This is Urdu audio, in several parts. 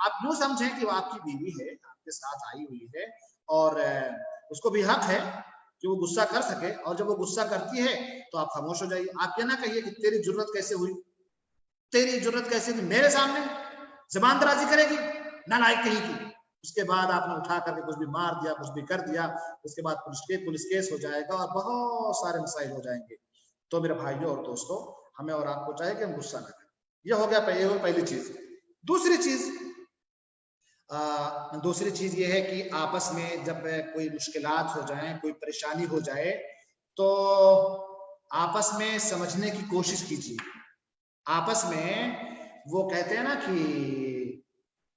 آپ یوں سمجھیں کہ وہ آپ کی بیوی ہے, آپ کے ساتھ آئی ہوئی ہے, اور اس کو بھی حق ہے کہ وہ غصہ کر سکے, اور جب وہ غصہ کرتی ہے تو آپ خاموش ہو جائیے. آپ یہ نہ کہیے کہ تیری جرت کیسے ہوئی, تیری جرت کیسے ہوئی, میرے سامنے زبان درازی کرے گی, نالائق کہیں کی. اس کے بعد آپ نے اٹھا کر کے کچھ بھی مار دیا, کچھ بھی کر دیا, اس کے بعد پولیس کیس ہو جائے گا اور بہت سارے مسائل ہو جائیں گے. تو میرے بھائیوں اور دوستوں, ہمیں اور آپ کو چاہیے کہ ہم غصہ نہ کریں. یہ ہو گیا پہلی چیز. دوسری چیز یہ ہے کہ آپس میں جب کوئی مشکلات ہو جائیں, کوئی پریشانی ہو جائے, تو آپس میں سمجھنے کی کوشش کیجیے. آپس میں وہ کہتے ہیں نا کہ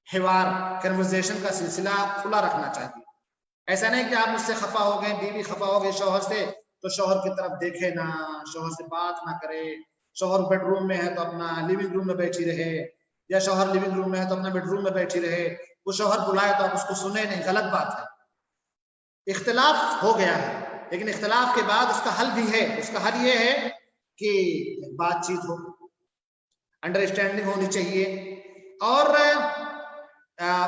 حوار, کنورزیشن کا سلسلہ کھلا رکھنا چاہیے. ایسا نہیں کہ آپ مجھ سے خفا ہو گئے, بیوی خفا ہو گئی شوہر سے, تو شوہر کی طرف دیکھے نہ, شوہر سے بات نہ کرے. شوہر بیڈ روم میں ہے تو اپنا لیونگ روم میں بیٹھی رہے, یا شوہر لیونگ روم میں ہے تو اپنا بیڈ روم میں بیٹھی رہے. وہ شوہر بلائے تو آپ اس کو سنیں نہیں, غلط بات ہے. اختلاف ہو گیا ہے, لیکن اختلاف کے بعد اس کا حل بھی ہے. اس کا حل یہ ہے کہ بات چیت ہو, انڈرسٹینڈنگ ہونی چاہیے, اور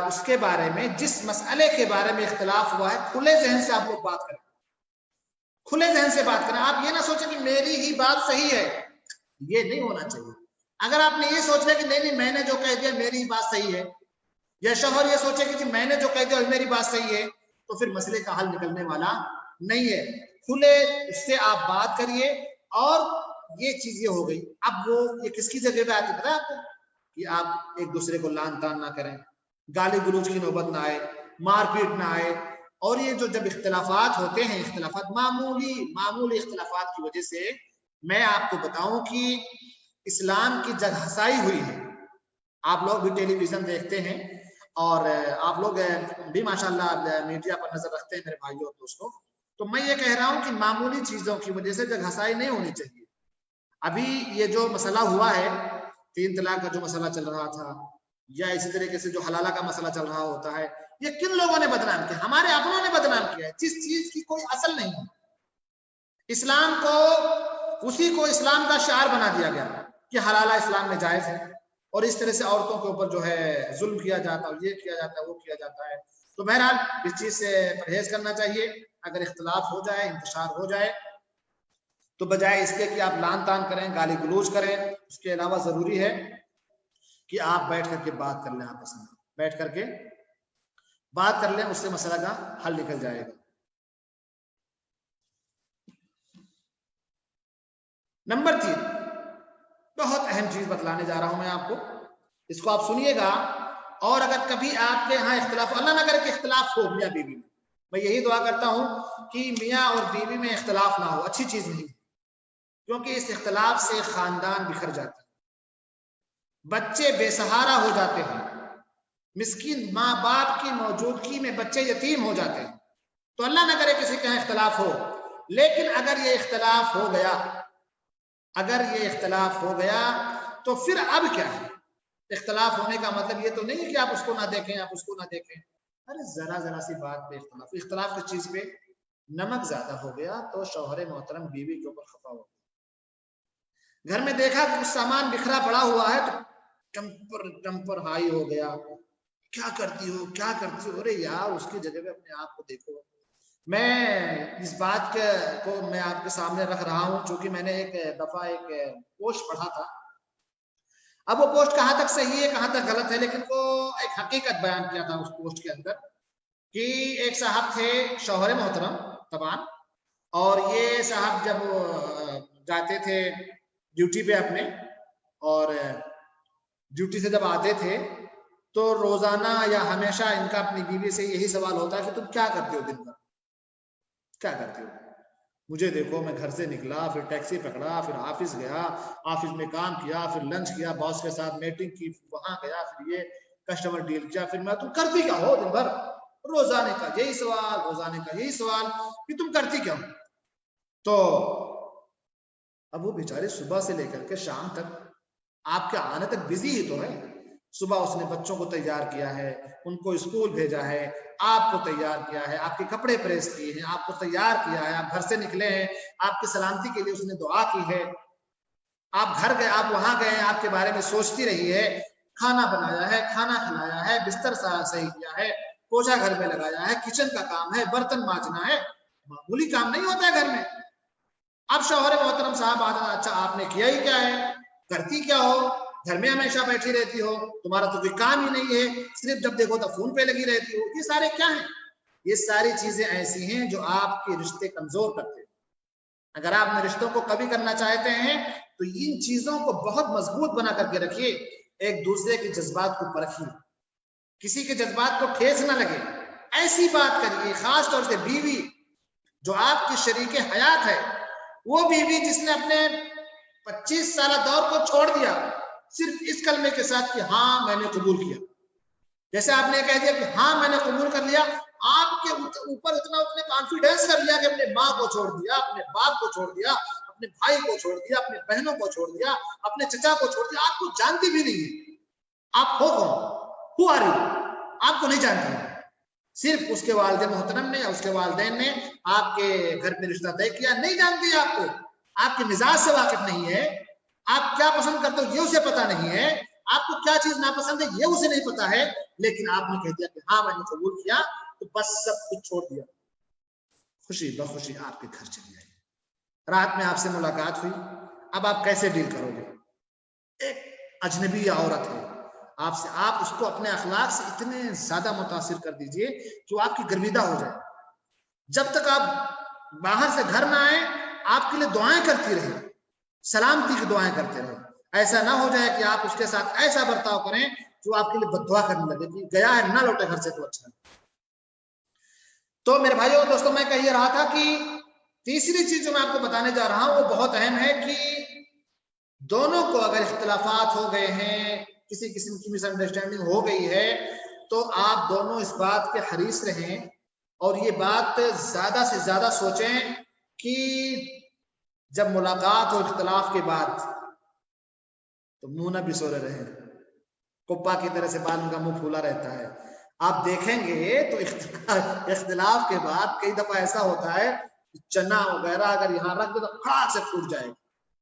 اس کے بارے میں, جس مسئلے کے بارے میں اختلاف ہوا ہے, کھلے ذہن سے آپ لوگ بات کریں. کھلے ذہن سے بات کریں. آپ یہ نہ سوچیں کہ میری ہی بات صحیح ہے, یہ نہیں ہونا چاہیے. اگر آپ نے یہ سوچ لیا کہ نہیں میں نے جو کہہ دیا میری ہی بات صحیح ہے, یا شوہر یہ سوچے کہ میں نے جو کہہ دیا میری بات صحیح ہے, تو پھر مسئلے کا حل نکلنے والا نہیں ہے. کھلے اس سے آپ بات کریے. اور یہ چیز یہ ہو گئی. اب وہ یہ کس کی جگہ پہ آتی پتا ہے آپ کو, کہ آپ ایک دوسرے کو لان تان نہ کریں, گالی گلوچ کی نوبت نہ آئے, مار پیٹ نہ آئے. اور یہ جو جب اختلافات ہوتے ہیں, اختلافات معمولی اختلافات کی وجہ سے, میں آپ کو بتاؤں کہ اسلام کی جگ ہسائی ہوئی ہے. آپ لوگ بھی ٹیلی ویژن دیکھتے ہیں, اور آپ لوگ بھی ماشاءاللہ میڈیا پر نظر رکھتے ہیں میرے بھائیوں اور دوستوں. تو میں یہ کہہ رہا ہوں کہ معمولی چیزوں کی وجہ سے جگ ہسائی نہیں ہونی چاہیے. ابھی یہ جو مسئلہ ہوا ہے, 3 طلاق کا جو مسئلہ چل رہا تھا, یا اسی طریقے سے جو حلالہ کا مسئلہ چل رہا ہوتا ہے, یہ کن لوگوں نے بدنام کیا؟ ہمارے اپنوں نے بدنام کیا ہے, جس چیز کی کوئی اصل نہیں ہے. اسلام کو, اسی کو اسلام کا شعار بنا دیا گیا کہ حلالہ اسلام میں جائز ہے, اور اس طرح سے عورتوں کے اوپر جو ہے ظلم کیا جاتا ہے, یہ کیا جاتا ہے, وہ کیا جاتا ہے. تو بہرحال اس چیز سے پرہیز کرنا چاہیے. اگر اختلاف ہو جائے, انتشار ہو جائے, تو بجائے اس کے کہ آپ لان تان کریں, گالی گلوچ کریں, اس کے علاوہ ضروری ہے کہ آپ بیٹھ کر کے بات کر لیں. آپس میں بیٹھ کر کے بات کر لیں, اس سے مسئلہ کا حل نکل جائے گا. نمبر 3, بہت اہم چیز بتلانے جا رہا ہوں میں آپ کو, اس کو آپ سنیے گا. اور اگر کبھی آپ کے ہاں اختلاف, اللہ نہ کرے کہ اختلاف ہو میاں بیوی میں یہی دعا کرتا ہوں کہ میاں اور بیوی میں اختلاف نہ ہو. اچھی چیز نہیں, کیونکہ اس اختلاف سے خاندان بکھر جاتا ہے, بچے بے سہارا ہو جاتے ہیں, مسکین ماں باپ کی موجودگی میں بچے یتیم ہو جاتے ہیں. تو اللہ نہ کرے کسی کے یہاں اختلاف ہو. لیکن اگر یہ اختلاف ہو گیا, تو پھر اب کیا ہے؟ اختلاف ہونے کا مطلب یہ تو نہیں ہے کہ آپ اس کو نہ دیکھیں, آپ اس کو نہ دیکھیں. ارے ذرا سی بات پہ اختلاف کی چیز پہ نمک زیادہ ہو گیا تو شوہر محترم بیوی کے اوپر خفا ہو گیا. گھر میں دیکھا کہ کچھ سامان بکھرا پڑا ہوا ہے تو ٹمپر ہائی ہو گیا, کیا کرتی ہو. ارے یار, اس کی جگہ پہ اپنے آپ کو دیکھو. میں اس بات کو میں آپ کے سامنے رکھ رہا ہوں چونکہ میں نے ایک دفعہ ایک پوسٹ پڑھا تھا. اب وہ پوسٹ کہاں تک صحیح ہے کہاں تک غلط ہے, لیکن وہ ایک حقیقت بیان کیا تھا اس پوسٹ کے اندر کہ ایک صاحب تھے شوہر محترم طبعا, اور یہ صاحب جب جاتے تھے ڈیوٹی پہ اپنے, اور ڈیوٹی سے جب آتے تھے تو روزانہ یا ہمیشہ ان کا اپنی بیوی سے یہی سوال ہوتا ہے کہ تم کیا کرتے ہو دن بھر, کیا کرتے ہو. مجھے دیکھو, میں گھر سے نکلا, پھر ٹیکسی پکڑا, پھر آفس گیا, آفس میں کام کیا, پھر لنچ کیا, باس کے ساتھ میٹنگ کی, وہاں گیا, پھر یہ کسٹمر ڈیل کیا, پھر میں تم کرتی کیا ہو دن بھر. روزانے کا یہی سوال کہ تم کرتی کیا ہو. تو اب وہ بیچارے صبح سے لے کر کے شام تک آپ کے آنے تک بزی ہی تو ہے. صبح اس نے بچوں کو تیار کیا ہے, ان کو اسکول بھیجا ہے, آپ کو تیار کیا ہے, آپ کے کپڑے پریس کیے ہیں, آپ کو تیار کیا ہے, آپ گھر سے نکلے ہیں, آپ کی سلامتی کے لیے اس نے دعا کی ہے, آپ گھر گئے, آپ وہاں گئے, آپ کے بارے میں سوچتی رہی ہے. کھانا بنایا ہے، کھانا کھلایا ہے، بستر صحیح کیا ہے، پوچھا گھر میں لگایا ہے، کچن کا کام ہے، برتن مانجنا ہے، معمولی کام نہیں ہوتا ہے گھر میں۔ اب شوہر محترم صاحب آتا، اچھا آپ نے کیا ہی کیا ہے، کرتی کیا ہو، گھر میں ہمیشہ بیٹھی رہتی ہو، تمہارا تو کوئی کام ہی نہیں ہے، صرف جب دیکھو تو فون پہ لگی رہتی ہو، یہ سارے کیا ہیں؟ یہ ساری چیزیں ایسی ہیں جو آپ کے رشتے کمزور کرتے ہیں۔ اگر آپ اپنے رشتوں کو کبھی کرنا چاہتے ہیں تو ان چیزوں کو بہت مضبوط بنا کر کے رکھیے، ایک دوسرے کے جذبات کو پرکھیے، کسی کے جذبات کو ٹھیس نہ لگے، ایسی بات کریے، خاص طور سے بیوی جو آپ کی شریک حیات ہے، وہ بیوی جس نے اپنے 25 سالہ دور کو چھوڑ دیا صرف اس کلمے کے ساتھ کہ ہاں میں نے قبول کیا، جیسے آپ نے کہہ دیا کہ ہاں میں نے قبول کر لیا، آپ کے اوپر اتنا کانفیڈنس کر لیا کہ اپنے ماں کو چھوڑ دیا، اپنے باپ کو چھوڑ دیا، اپنے بھائی کو چھوڑ دیا، اپنے بہنوں کو چھوڑ دیا، اپنے چچا کو چھوڑ دیا، آپ کو جانتی بھی نہیں ہے، آپ ہو کون، ہو آ رہی، آپ کو نہیں جانتی، صرف اس کے والد محترم نے یا اس کے والدین نے آپ کے گھر میں رشتہ طے کیا، نہیں جانتی آپ کو، آپ کے مزاج سے واقف نہیں ہے، آپ کیا پسند کرتے ہو یہ اسے پتا نہیں ہے، آپ کو کیا چیز ناپسند ہے یہ اسے نہیں پتا ہے، لیکن آپ نے کہہ دیا کہ ہاں میں نے قبول کیا، تو بس سب کچھ چھوڑ دیا، خوشی بخوشی آپ کے گھر چلی آئی، رات میں آپ سے ملاقات ہوئی، اب آپ کیسے ڈیل کرو گے؟ ایک اجنبی عورت ہے آپ سے، آپ اس کو اپنے اخلاق سے اتنے زیادہ متاثر کر دیجئے کہ وہ آپ کی گرویدہ ہو جائے، جب تک آپ باہر سے گھر نہ آئیں آپ کے لیے دعائیں کرتی رہے، سلامتی کی دعائیں کرتے رہے، ایسا نہ ہو جائے کہ آپ اس کے ساتھ ایسا برتاؤ کریں جو آپ کے لیے بد دعا کرنے لگے کہ گیا ہے نہ لوٹے گھر سے تو اچھا۔ تو میرے بھائیوں اور دوستوں، میں کہہ رہا تھا کہ تیسری چیز جو میں آپ کو بتانے جا رہا ہوں وہ بہت اہم ہے کہ دونوں کو اگر اختلافات ہو گئے ہیں، کسی قسم کی مس انڈرسٹینڈنگ ہو گئی ہے، تو آپ دونوں اس بات کے حریص رہیں اور یہ بات زیادہ سے زیادہ سوچیں کہ جب ملاقات ہو اختلاف کے بعد تو منہ نہ بسورے رہیں، کپا کی طرح سے بالوں کا منہ پھولا رہتا ہے، آپ دیکھیں گے تو اختلاف کے بعد کئی دفعہ ایسا ہوتا ہے چنا وغیرہ اگر یہاں رکھ دو تو کھڑاک سے پھوٹ جائے،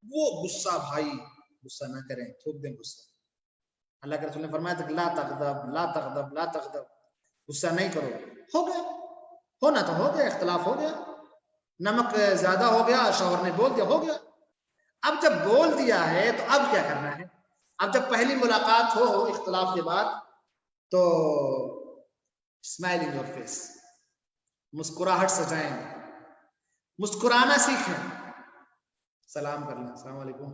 وہ غصہ، بھائی غصہ نہ کریں، تھوک دیں غصہ، اللہ کے رسول نے فرمایا تھا کہ لا تغضب لا تغضب لا تغضب، غصہ نہیں کرو، ہو گیا، ہونا تو ہو گیا، اختلاف ہو گیا، نمک زیادہ ہو گیا، شوہر نے بول دیا، ہو گیا، اب جب بول دیا ہے تو اب کیا کرنا ہے؟ اب جب پہلی ملاقات ہو اختلاف کے بعد تو اسمائل ان یور فیس، مسکراہٹ سجائیں، مسکرانا سیکھیں، سلام کرنا، السلام علیکم،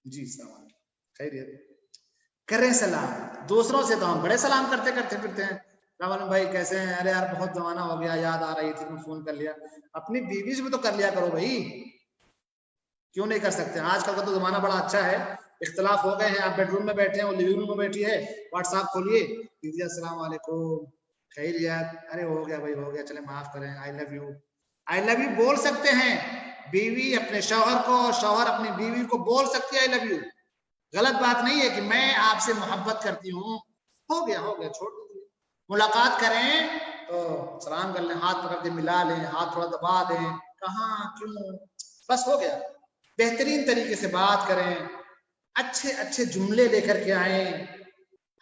جی السلام علیکم، خیریت، کریں سلام، دوسروں سے تو ہم بڑے سلام کرتے کرتے پھرتے ہیں، السلام علیکم بھائی کیسے ہیں، ارے یار بہت زمانہ ہو گیا، یاد آ رہی تھی میں فون کر لیا، اپنی بیوی سے بھی تو کر لیا کرو بھائی، کیوں نہیں کر سکتے؟ آج کل کا تو زمانہ بڑا اچھا ہے، اختلاف ہو گئے ہیں، آپ بیڈ روم میں بیٹھے ہیں، وہ لیونگ روم میں بیٹھی ہے، واٹس ایپ کھولیے، دیدی السلام علیکم، خیریت، ارے ہو گیا بھائی ہو گیا، چلے معاف کریں، آئی love you, I love you بول سکتے ہیں، بیوی اپنے شوہر کو، شوہر اپنی بیوی کو بول سکتی ہے آئی لو یو، غلط بات نہیں ہے کہ میں آپ سے محبت کرتی ہوں، ہو گیا چھوڑ دیجیے، ملاقات کریں تو سلام کر لیں، ہاتھ پکڑ کے ملا لیں، ہاتھ تھوڑا دبا دیں، کہاں کیوں، بس ہو گیا، بہترین طریقے سے بات کریں، اچھے اچھے جملے لے کر کے آئیں،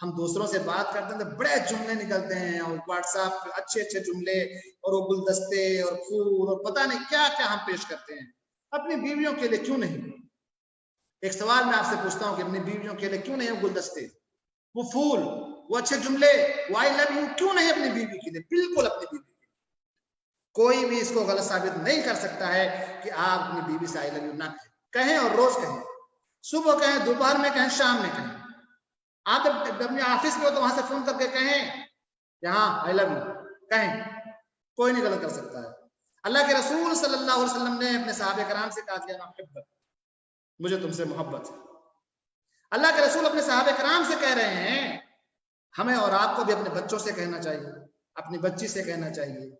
ہم دوسروں سے بات کرتے ہیں تو بڑے جملے نکلتے ہیں اور واٹس ایپ پہ اچھے اچھے جملے اور وہ گلدستے اور پھول اور پتہ نہیں کیا کیا ہم پیش کرتے ہیں، اپنی بیویوں کے لیے کیوں نہیں؟ ایک سوال میں آپ سے پوچھتا ہوں کہ اپنی بیویوں کے لیے کیوں نہیں وہ گلدستے، وہ پھول، وہ اچھے جملے، وہ آئی لو یو کیوں نہیں اپنی بیوی کے لیے؟ بالکل اپنی بیوی کے لیے، کوئی بھی اس کو غلط ثابت نہیں کر سکتا ہے کہ آپ اپنی بیوی سے آئی لو یو نہ کہیں، اور روز کہیں، صبح کہیں، دوپہر میں کہیں، شام میں کہیں، آپ جب اپنے آفس میں ہو تو وہاں سے فون کر کے کہیں یہاں آئی لو یو کہیں، کوئی نہیں غلط کر سکتا ہے۔ اللہ کے رسول صلی اللہ علیہ وسلم نے اپنے صحابہ کرام سے کہا کہ محبت، مجھے تم سے محبت ہے، اللہ کے رسول اپنے صحابہ کرام سے کہہ رہے ہیں، ہمیں اور آپ کو بھی اپنے بچوں سے کہنا چاہیے، اپنی بچی سے کہنا چاہیے۔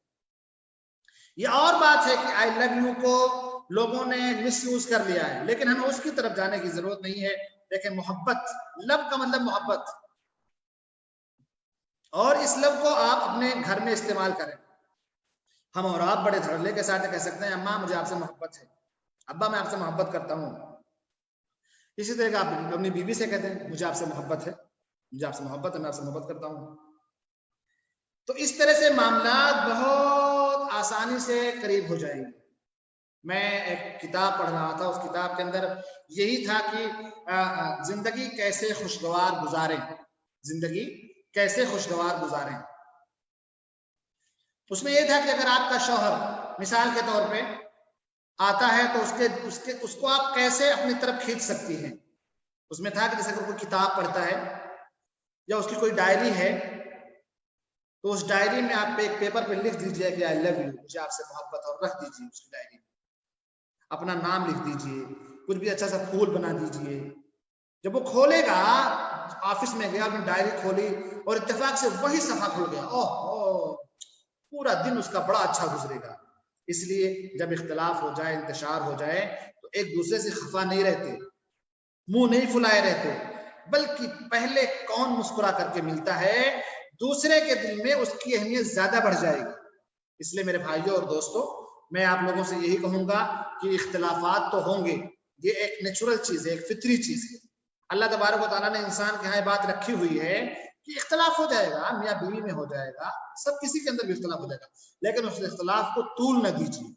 یہ اور بات ہے کہ آئی لو یو کو لوگوں نے مس یوز کر لیا ہے، لیکن ہمیں اس کی طرف جانے کی ضرورت نہیں ہے، لیکن محبت، لو کا مطلب محبت، اور اس لو کو آپ اپنے گھر میں استعمال کریں، ہم اور آپ بڑے دھڑلے کے ساتھ کہہ سکتے ہیں اماں مجھے آپ سے محبت ہے، ابا میں آپ سے محبت کرتا ہوں، اسی طرح آپ اپنی بیوی سے کہتے ہیں مجھے آپ سے محبت ہے، مجھے آپ سے محبت ہے, میں آپ سے محبت کرتا ہوں. تو اس طرح سے معاملات بہت آسانی سے قریب ہو جائیں گے. میں ایک کتاب پڑھ رہا تھا, اس کتاب کے اندر یہی تھا کہ زندگی کیسے خوشگوار گزاریں, زندگی کیسے خوشگوار گزاریں. اس میں یہ تھا کہ اگر آپ کا شوہر مثال کے طور پہ آتا ہے تو اس کو آپ کیسے اپنی طرف کھینچ سکتی ہیں. اس میں تھا کہ جیسے کوئی کتاب پڑھتا ہے یا اس کی کوئی ڈائری ہے تو اس ڈائری میں آپ ایک پیپر پہ لکھ دیجئے کہ آئی لو یو, مجھے آپ سے محبت, اور رکھ دیجئے اس کی ڈائری میں اپنا نام لکھ دیجئے, کچھ بھی اچھا سا پھول بنا دیجئے. جب وہ کھولے گا, آفس میں گیا, اپنی ڈائری کھولی اور اتفاق سے وہی صفحہ کھل گیا, پورا دن اس کا بڑا اچھا گزرے گا. اس لیے جب اختلاف ہو جائے, انتشار ہو جائے تو ایک دوسرے سے خفا نہیں رہتے, منہ نہیں پھلائے رہتے, بلکہ پہلے کون مسکرا کر کے ملتا ہے, دوسرے کے دل میں اس کی اہمیت زیادہ بڑھ جائے گی. اس لیے میرے بھائیوں اور دوستوں, میں آپ لوگوں سے یہی کہوں گا کہ اختلافات تو ہوں گے, یہ ایک نیچرل چیز ہے, ایک فطری چیز ہے. اللہ تبارک و تعالیٰ نے انسان کے یہاں بات رکھی ہوئی ہے کہ اختلاف ہو جائے گا, میاں بیوی میں ہو جائے گا, سب کسی کے اندر بھی اختلاف ہو جائے گا, لیکن اس اختلاف کو طول نہ دیجیے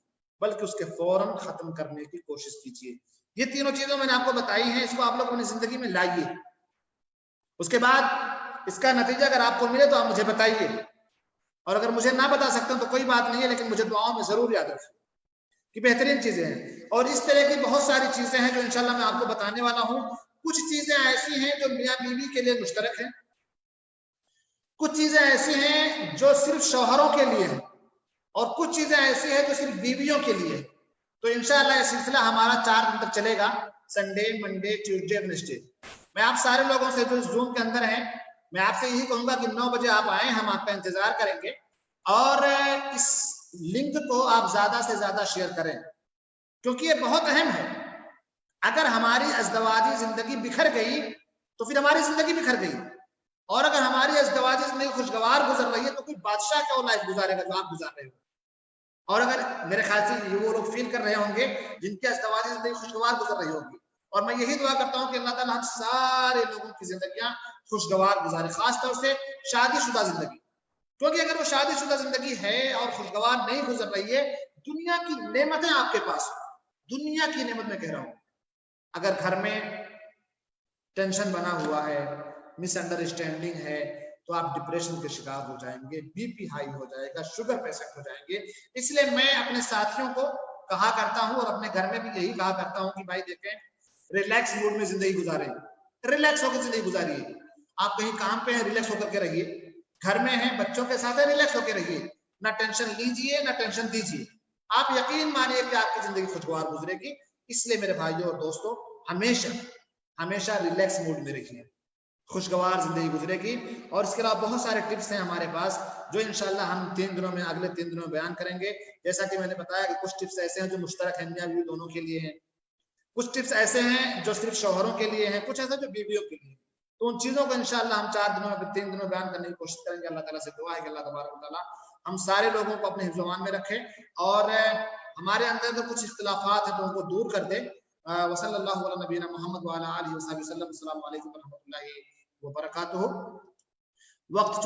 بلکہ اس کے فوراً ختم کرنے کی کوشش کیجیے. یہ تینوں چیزوں میں نے آپ کو بتائی ہیں, اس کو آپ لوگ اپنی زندگی میں لائیے. اس کے بعد اس کا نتیجہ اگر آپ کو ملے تو آپ مجھے بتائیے, اور اگر مجھے نہ بتا سکتے تو کوئی بات نہیں ہے, لیکن مجھے دعاؤں میں ضرور یاد رکھیں کہ بہترین چیزیں ہیں. اور اس طرح کی بہت ساری چیزیں ہیں جو انشاءاللہ میں آپ کو بتانے والا ہوں. کچھ چیزیں ایسی ہیں جو میاں بیوی کے لیے مشترک ہیں, کچھ چیزیں ایسی ہیں جو صرف شوہروں کے لیے ہیں, اور کچھ چیزیں ایسی ہیں جو صرف بیویوں کے لیے. تو انشاءاللہ یہ سلسلہ ہمارا 4 دن تک چلے گا, سنڈے, منڈے, ٹیوزڈے, ویڈنسڈے. میں آپ سارے لوگوں سے جو اس زوم کے اندر ہیں, میں آپ سے یہی کہوں گا کہ 9 بجے آپ آئیں, ہم آپ کا انتظار کریں گے, اور اس لنک کو آپ زیادہ سے زیادہ شیئر کریں, کیونکہ یہ بہت اہم ہے. اگر ہماری ازدواجی زندگی بکھر گئی تو پھر ہماری زندگی بکھر گئی, اور اگر ہماری ازدواجی زندگی خوشگوار گزر رہی ہے تو کوئی بادشاہ کیا لائف گزارے گا جو آپ گزار رہے ہو. اور اگر میرے خیال سے وہ لوگ فیل کر رہے ہوں گے جن کی ازدواجی زندگی خوشگوار گزر رہی ہوگی, اور میں یہی دعا کرتا ہوں کہ اللہ تعالیٰ ہم سارے لوگوں کی زندگیاں خوشگوار گزارے, خاص طور سے شادی شدہ زندگی, کیونکہ اگر وہ شادی شدہ زندگی ہے اور خوشگوار نہیں گزر رہی ہے, دنیا کی نعمتیں آپ کے پاس, دنیا کی نعمت میں کہہ رہا ہوں, اگر گھر میں ٹینشن بنا ہوا ہے, مس انڈرسٹینڈنگ ہے, تو آپ ڈپریشن کے شکار ہو جائیں گے, بی پی ہائی ہو جائے گا, شوگر پیشنٹ ہو جائیں گے. اس لیے میں اپنے ساتھیوں کو کہا کرتا ہوں, اور اپنے گھر میں بھی یہی کہا کرتا ہوں کہ بھائی دیکھیں, ریلیکس موڈ میں زندگی گزاریں, ریلیکس ہو کے زندگی گزاریے. آپ کہیں کام پہ ہیں, ریلیکس ہو کر کے رہیے, گھر میں ہیں, بچوں کے ساتھ ہیں, ریلیکس ہو کے رہیے, نہ ٹینشن لیجیے نہ ٹینشن دیجیے. آپ یقین مانیے کہ آپ کی زندگی خوشگوار گزرے گی. اس لیے میرے بھائیوں اور دوستوں, ہمیشہ ریلیکس موڈ میں رکھیے, خوشگوار زندگی گزرے گی. اور اس کے علاوہ بہت سارے ٹپس ہیں ہمارے پاس جو انشاءاللہ ہم اگلے 3 دنوں میں بیان کریں گے. جیسا کہ میں نے بتایا کہ کچھ ٹپس ایسے ہیں جو مشترک ہیں, میاں بیوی دونوں کے لیے ہیں, کچھ ٹپس ایسے ہیں جو صرف شوہروں کے لیے ہیں, کچھ ایسا جو بیویوں کے لیے. تو ان چیزوں کو انشاءاللہ ہم 4 دنوں میں 3 دنوں میں بیان کرنے کی کوشش کریں گے. اللہ تعالیٰ سے دعا ہے کہ اللہ تبارک و تعالیٰ ہم سارے لوگوں کو اپنے حفظ و امان میں رکھے, اور ہمارے اندر جو کچھ اختلافات ہیں تو ان کو دور کر دے. وصلی اللہ علی نبینا محمد وعلی آلہ وصحبہ وسلم. السلام علیکم ورحمۃ اللہ وبرکاتہ. وقت